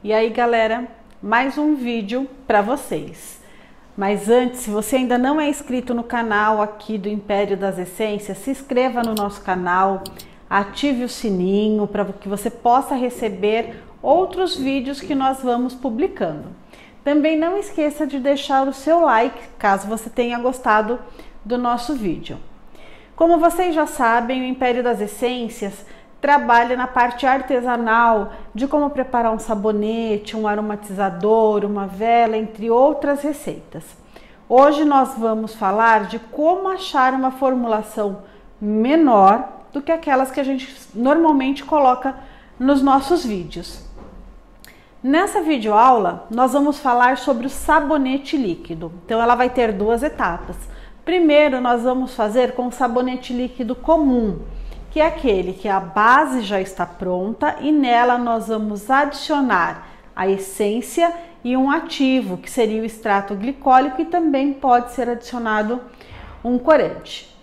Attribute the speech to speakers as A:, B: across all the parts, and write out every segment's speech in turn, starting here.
A: E aí, galera, mais um vídeo para vocês. Mas antes, se você ainda não é inscrito no canal aqui do Império das Essências, se inscreva no nosso canal, ative o sininho para que você possa receber outros vídeos que nós vamos publicando. Também não esqueça de deixar o seu like, caso você tenha gostado do nosso vídeo. Como vocês já sabem, o Império das Essências trabalha na parte artesanal de como preparar um sabonete, um aromatizador, uma vela, entre outras receitas. Hoje nós vamos falar de como achar uma formulação menor do que aquelas que a gente normalmente coloca nos nossos vídeos. Nessa videoaula, nós vamos falar sobre o sabonete líquido. Então ela vai ter duas etapas. Primeiro, nós vamos fazer com o sabonete líquido comum, que é aquele que a base já está pronta e nela nós vamos adicionar a essência e um ativo, que seria o extrato glicólico, e também pode ser adicionado um corante.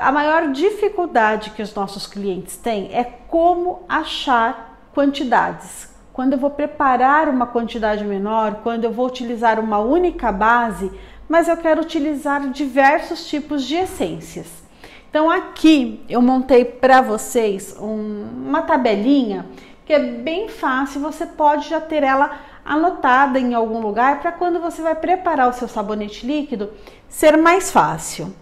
A: A maior dificuldade que os nossos clientes têm é como achar quantidades. Quando eu vou preparar uma quantidade menor, quando eu vou utilizar uma única base, mas eu quero utilizar diversos tipos de essências. Então aqui eu montei para vocês uma tabelinha que é bem fácil, você pode já ter ela anotada em algum lugar para quando você vai preparar o seu sabonete líquido ser mais fácil.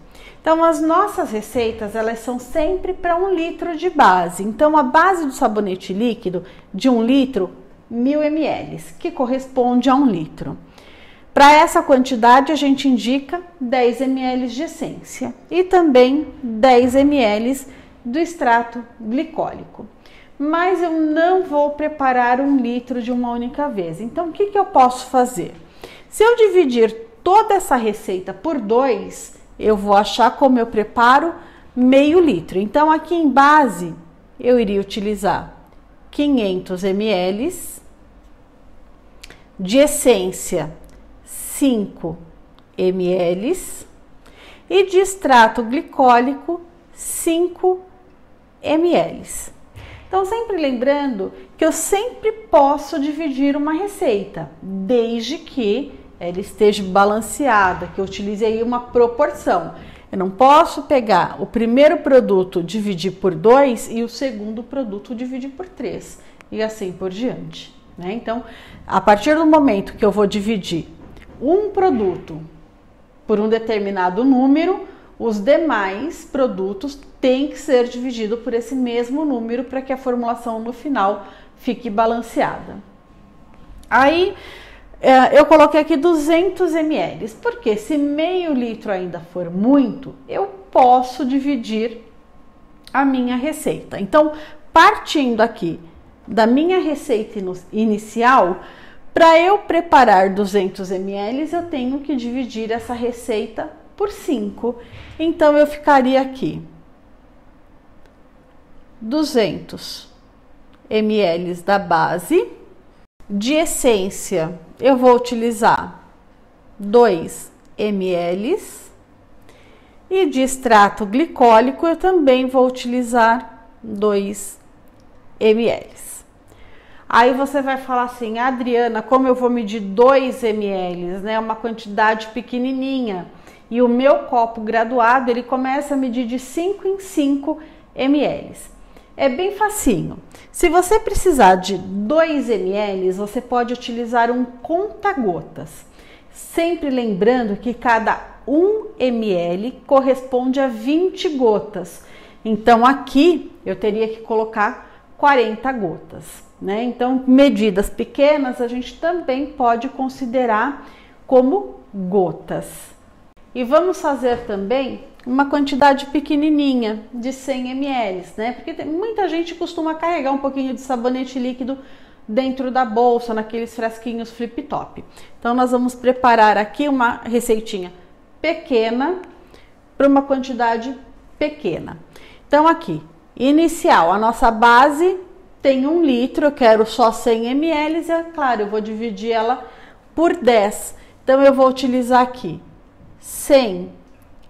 A: Então as nossas receitas, elas são sempre para 1 litro de base. Então a base do sabonete líquido de 1 litro, 1000 ml, que corresponde a 1 litro. Para essa quantidade, a gente indica 10 ml de essência e também 10 ml do extrato glicólico. Mas eu não vou preparar 1 litro de uma única vez. Então, o que eu posso fazer? Se eu dividir toda essa receita por 2, eu vou achar como eu preparo meio litro. Então, aqui em base, eu iria utilizar 500 ml de essência, 5 ml, e de extrato glicólico 5 ml. Então, sempre lembrando que eu sempre posso dividir uma receita, desde que ela esteja balanceada, que eu utilize aí uma proporção. Eu não posso pegar o primeiro produto, dividir por 2 e o segundo produto dividir por 3 e assim por diante, né? Então, a partir do momento que eu vou dividir um produto por um determinado número, os demais produtos têm que ser divididos por esse mesmo número para que a formulação no final fique balanceada. Aí eu coloquei aqui 200 ml, porque se meio litro ainda for muito, eu posso dividir a minha receita. Então, partindo aqui da minha receita inicial, para eu preparar 200 ml, eu tenho que dividir essa receita por 5. Então, eu ficaria aqui 200 ml da base. De essência, eu vou utilizar 2 ml. E de extrato glicólico, eu também vou utilizar 2 ml. Aí você vai falar assim: Adriana, como eu vou medir 2 ml, né? Uma quantidade pequenininha. E o meu copo graduado, ele começa a medir de 5 em 5 ml. É bem facinho. Se você precisar de 2 ml, você pode utilizar um conta-gotas. Sempre lembrando que cada 1 ml corresponde a 20 gotas. Então aqui eu teria que colocar 40 gotas. Né? Então, medidas pequenas a gente também pode considerar como gotas. E vamos fazer também uma quantidade pequenininha de 100 ml, né? Porque muita gente costuma carregar um pouquinho de sabonete líquido dentro da bolsa, naqueles frasquinhos flip-top. Então, nós vamos preparar aqui uma receitinha pequena para uma quantidade pequena. Então, aqui, inicial, a nossa base tem 1 litro, eu quero só 100 ml, é claro, eu vou dividir ela por 10. Então, eu vou utilizar aqui 100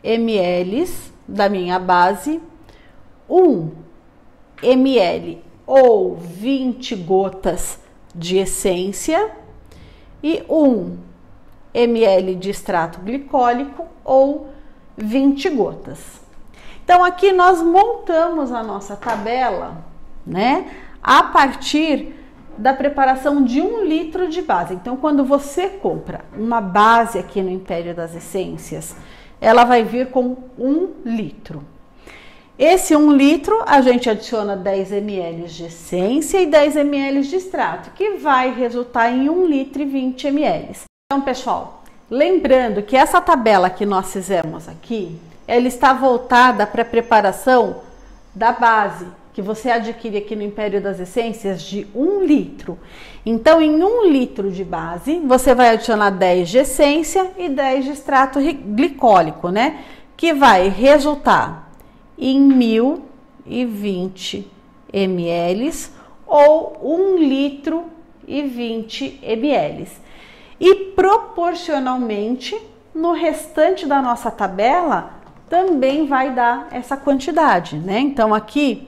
A: ml da minha base, 1 ml ou 20 gotas de essência e 1 ml de extrato glicólico ou 20 gotas. Então aqui nós montamos a nossa tabela, né, a partir da preparação de 1 litro de base. Então quando você compra uma base aqui no Império das Essências, ela vai vir com 1 litro. Esse 1 litro a gente adiciona 10 ml de essência e 10 ml de extrato, que vai resultar em 1 litro e 20 ml. Então, pessoal, lembrando que essa tabela que nós fizemos aqui, ela está voltada para a preparação da base, que você adquire aqui no Império das Essências de 1 litro. Então, em 1 litro de base, você vai adicionar 10 de essência e 10 de extrato glicólico, né? Que vai resultar em 1020 ml ou 1 litro e 20 ml. E proporcionalmente, no restante da nossa tabela, também vai dar essa quantidade, né? Então, aqui,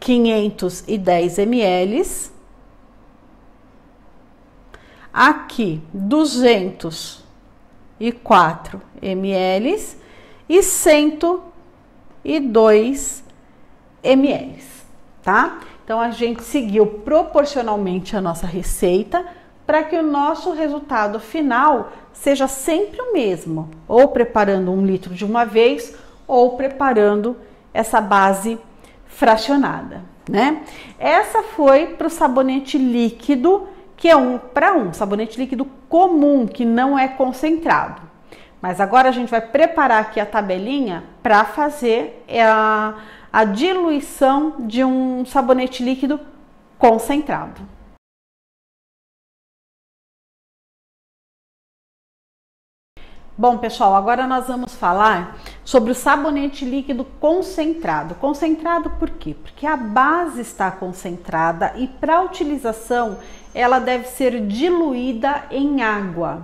A: 510 ml, aqui 204 ml e 102 ml, tá? Então a gente seguiu proporcionalmente a nossa receita para que o nosso resultado final seja sempre o mesmo, ou preparando 1 litro de uma vez ou preparando essa base fracionada, né? Essa foi para o sabonete líquido, que é 1 para 1, sabonete líquido comum, que não é concentrado. Mas agora a gente vai preparar aqui a tabelinha para fazer a diluição de um sabonete líquido concentrado. Bom, pessoal, agora nós vamos falar sobre o sabonete líquido concentrado. Concentrado por quê? Porque a base está concentrada e para utilização ela deve ser diluída em água,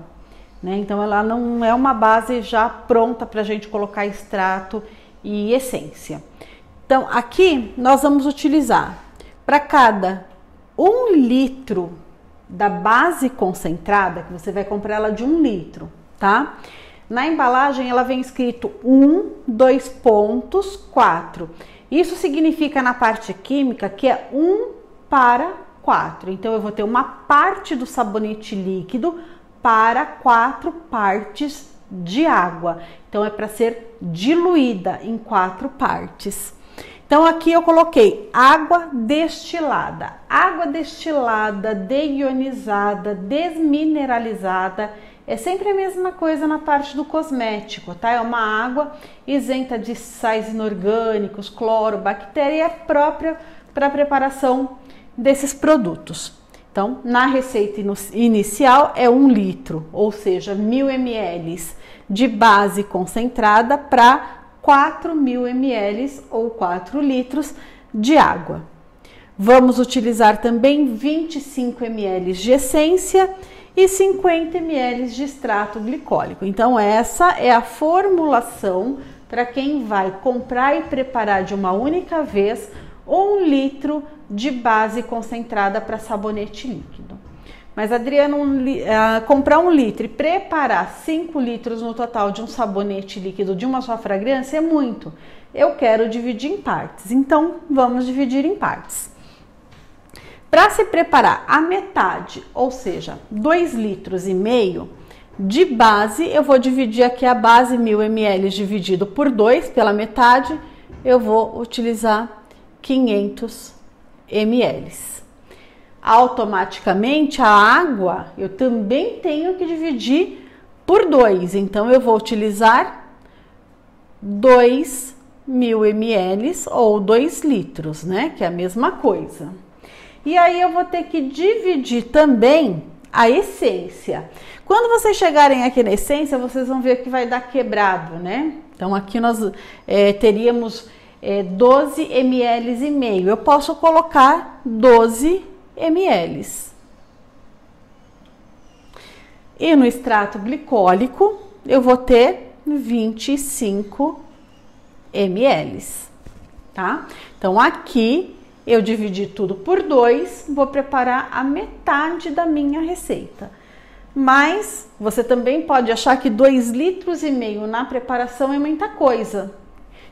A: né? Então ela não é uma base já pronta para a gente colocar extrato e essência. Então aqui nós vamos utilizar para cada 1 litro da base concentrada, que você vai comprar ela de 1 litro, tá? Na embalagem ela vem escrito 1, 2 pontos, 4. Isso significa na parte química que é 1 para 4. Então eu vou ter uma parte do sabonete líquido para 4 partes de água. Então é para ser diluída em 4 partes. Então aqui eu coloquei água destilada. Água destilada, deionizada, desmineralizada. É sempre a mesma coisa na parte do cosmético, tá? É uma água isenta de sais inorgânicos, cloro, bactéria, e é própria para a preparação desses produtos. Então, na receita inicial é 1 litro, ou seja, 1000 ml de base concentrada para 4000 ml ou 4 litros de água. Vamos utilizar também 25 ml de essência e 50 ml de extrato glicólico. Então essa é a formulação para quem vai comprar e preparar de uma única vez 1 litro de base concentrada para sabonete líquido. Mas Adriana, comprar 1 litro e preparar 5 litros no total de um sabonete líquido de uma só fragrância é muito. Eu quero dividir em partes, então vamos dividir em partes. Para se preparar a metade, ou seja, 2,5 litros de base, eu vou dividir aqui a base 1000 ml dividido por 2, pela metade, eu vou utilizar 500 ml. Automaticamente a água eu também tenho que dividir por 2, então eu vou utilizar 2.000 ml ou 2 litros, né? Que é a mesma coisa. E aí eu vou ter que dividir também a essência. Quando vocês chegarem aqui na essência, vocês vão ver que vai dar quebrado, né? Então aqui nós teríamos 12 ml e meio. Eu posso colocar 12 ml. E no extrato glicólico eu vou ter 25 ml, tá? Então aqui eu dividi tudo por 2, vou preparar a metade da minha receita. Mas você também pode achar que 2,5 litros na preparação é muita coisa.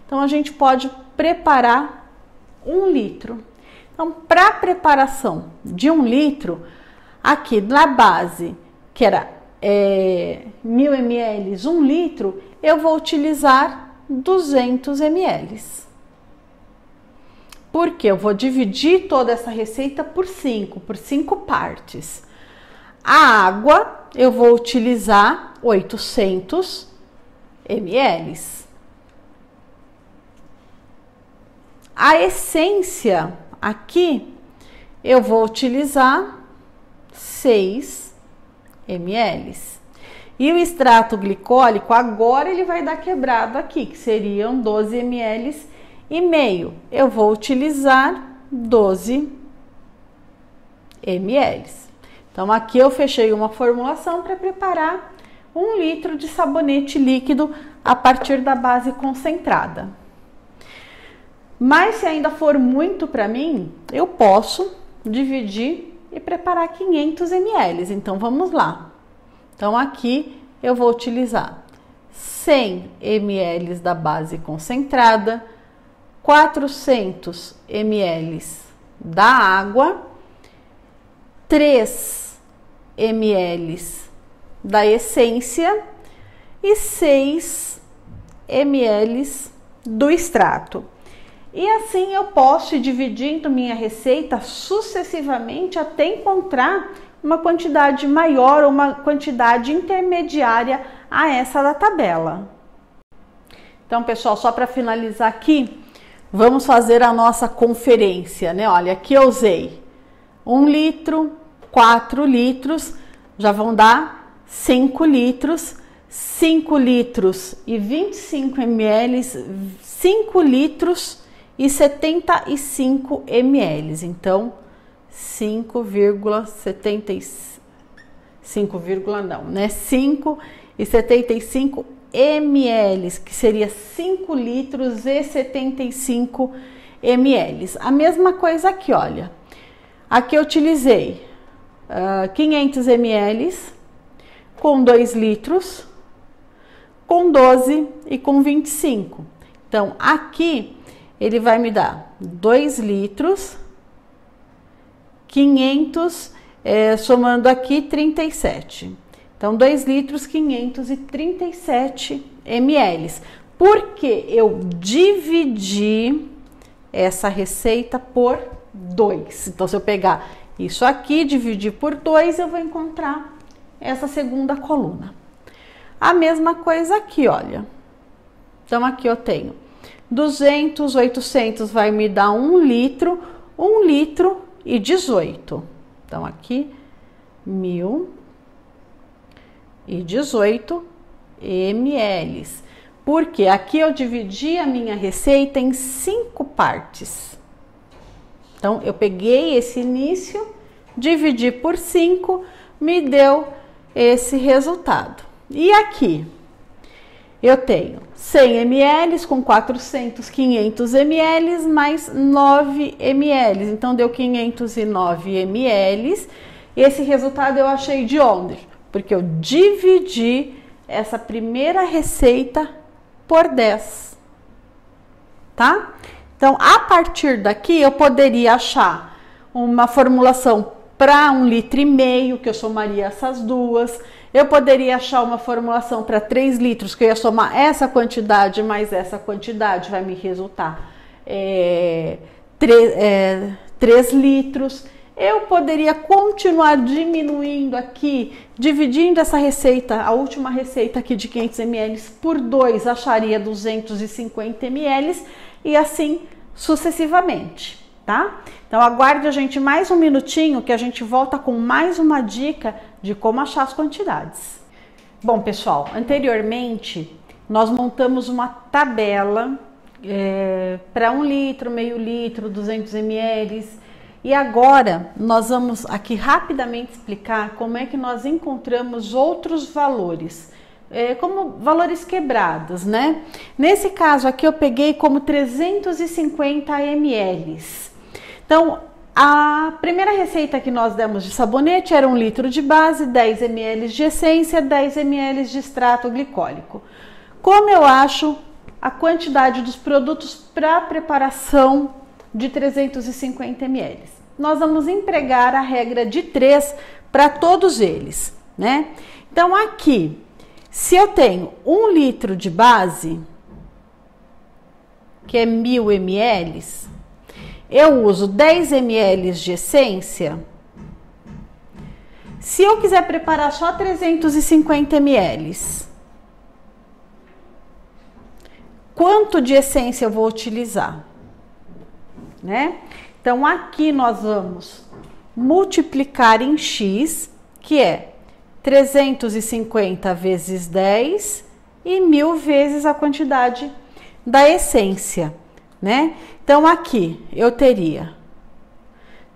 A: Então, a gente pode preparar 1 litro. Então, para a preparação de 1 litro, aqui na base, que era 1.000 ml, 1 litro, eu vou utilizar 200 ml. Porque eu vou dividir toda essa receita por 5 partes. A água, eu vou utilizar 800 ml. A essência, aqui, eu vou utilizar 6 ml. E o extrato glicólico, agora ele vai dar quebrado aqui, que seriam 12 ml e meio. Eu vou utilizar 12 ml. Então, aqui eu fechei uma formulação para preparar 1 litro de sabonete líquido a partir da base concentrada. Mas se ainda for muito para mim, eu posso dividir e preparar 500 ml. Então, vamos lá. Então, aqui eu vou utilizar 100 ml da base concentrada, 400 ml da água, 3 ml da essência e 6 ml do extrato. E assim eu posso ir dividindo minha receita sucessivamente até encontrar uma quantidade maior ou uma quantidade intermediária a essa da tabela. Então, pessoal, só para finalizar aqui, vamos fazer a nossa conferência, né? Olha, aqui eu usei 1 litro, 4 litros, já vão dar 5 litros, 5 litros e 25 ml, 5 litros e 75 ml. Então, 5,75 ml, que seria 5 litros e 75 ml. A mesma coisa aqui, olha. Aqui eu utilizei 500 ml com 2 litros, com 12 e com 25. Então, aqui ele vai me dar 2 litros, 500, somando aqui 37. Então, 2 litros, 537 ml. Porque eu dividi essa receita por 2. Então, se eu pegar isso aqui, dividir por 2, eu vou encontrar essa segunda coluna. A mesma coisa aqui, olha. Então, aqui eu tenho 200, 800 vai me dar 1 litro, 1 litro e 18. Então, aqui, 1.018 ml. Porque aqui eu dividi a minha receita em 5 partes. Então, eu peguei esse início, dividi por 5, me deu esse resultado. E aqui, eu tenho 100 ml com 400, 500 ml mais 9 ml. Então, deu 509 ml. Esse resultado eu achei de onde? Porque eu dividi essa primeira receita por 10. Tá? Então, a partir daqui, eu poderia achar uma formulação para 1,5 litro, que eu somaria essas duas. Eu poderia achar uma formulação para 3 litros, que eu ia somar essa quantidade mais essa quantidade, vai me resultar 3 litros. Eu poderia continuar diminuindo aqui, dividindo essa receita, a última receita aqui de 500 ml por 2, acharia 250 ml e assim sucessivamente, tá? Então, aguarde a gente mais um minutinho que a gente volta com mais uma dica de como achar as quantidades. Bom, pessoal, anteriormente nós montamos uma tabela para 1 litro, meio litro, 200 ml. E agora nós vamos aqui rapidamente explicar como é que nós encontramos outros valores, como valores quebrados, né? Nesse caso aqui eu peguei como 350 ml. Então, a primeira receita que nós demos de sabonete era 1 litro de base, 10 ml de essência, 10 ml de extrato glicólico. Como eu acho a quantidade dos produtos para preparação de 350 ml? Nós vamos empregar a regra de 3 para todos eles, né? Então, aqui, se eu tenho 1 litro de base, que é 1000 ml, eu uso 10 ml de essência. Se eu quiser preparar só 350 ml, quanto de essência eu vou utilizar, né? Então, aqui nós vamos multiplicar em X, que é 350 vezes 10 e 1000 vezes a quantidade da essência, né? Então, aqui eu teria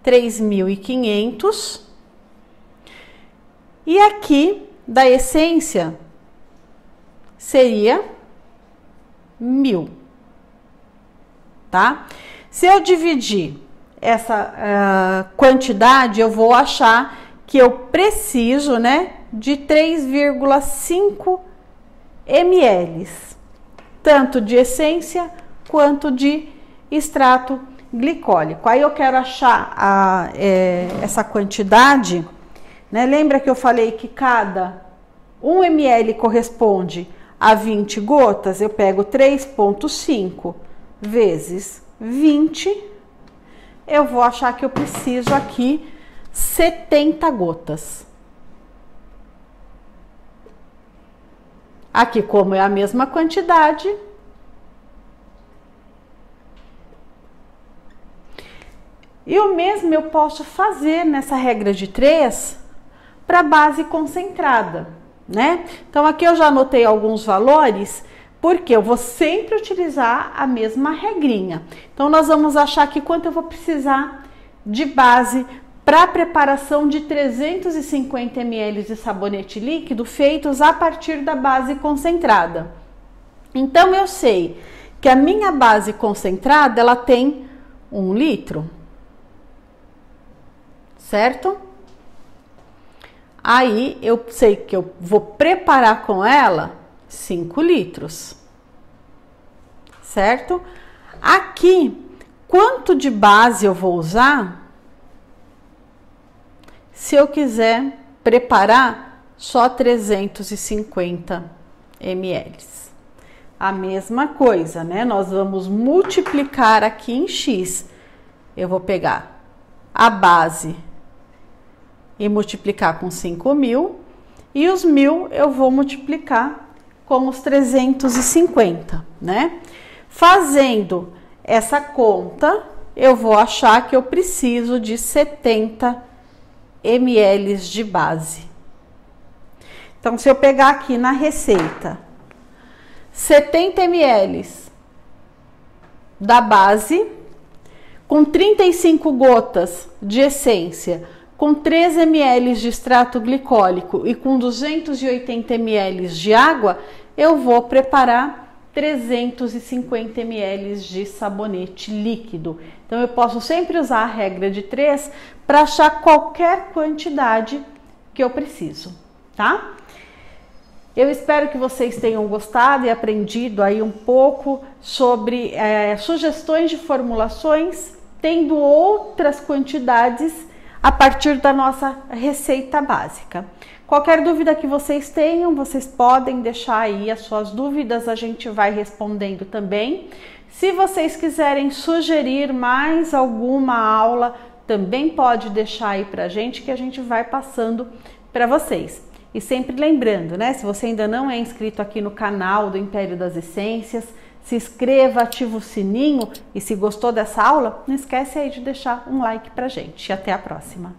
A: 3.500 e aqui da essência seria 1000, tá? Se eu dividir essa quantidade, eu vou achar que eu preciso, né, de 3,5 ml, tanto de essência quanto de extrato glicólico. Aí eu quero achar essa quantidade, né? Lembra que eu falei que cada 1 ml corresponde a 20 gotas? Eu pego 3,5 vezes 20, eu vou achar que eu preciso aqui 70 gotas. Aqui, como é a mesma quantidade, e o mesmo eu posso fazer nessa regra de 3 para base concentrada, né? Então, aqui eu já anotei alguns valores, porque eu vou sempre utilizar a mesma regrinha. Então, nós vamos achar aqui quanto eu vou precisar de base para a preparação de 350 ml de sabonete líquido feitos a partir da base concentrada. Então, eu sei que a minha base concentrada, ela tem 1 litro, certo? Aí, eu sei que eu vou preparar com ela 5 litros, certo? Aqui, quanto de base eu vou usar se eu quiser preparar só 350 ml? A mesma coisa, né? Nós vamos multiplicar aqui em X. Eu vou pegar a base e multiplicar com 5.000, e os 1.000 eu vou multiplicar com os 350, né? Fazendo essa conta, eu vou achar que eu preciso de 70 ml de base. Então, se eu pegar aqui na receita 70 ml da base, com 35 gotas de essência, com 3 ml de extrato glicólico e com 280 ml de água, eu vou preparar 350 ml de sabonete líquido. Então, eu posso sempre usar a regra de 3 para achar qualquer quantidade que eu preciso, tá? Eu espero que vocês tenham gostado e aprendido aí um pouco sobre sugestões de formulações, tendo outras quantidades a partir da nossa receita básica. Qualquer dúvida que vocês tenham, vocês podem deixar aí as suas dúvidas, a gente vai respondendo também. Se vocês quiserem sugerir mais alguma aula, também pode deixar aí pra gente, que a gente vai passando para vocês. E sempre lembrando, né, se você ainda não é inscrito aqui no canal do Império das Essências, se inscreva, ativa o sininho, e se gostou dessa aula, não esquece aí de deixar um like pra gente. E até a próxima!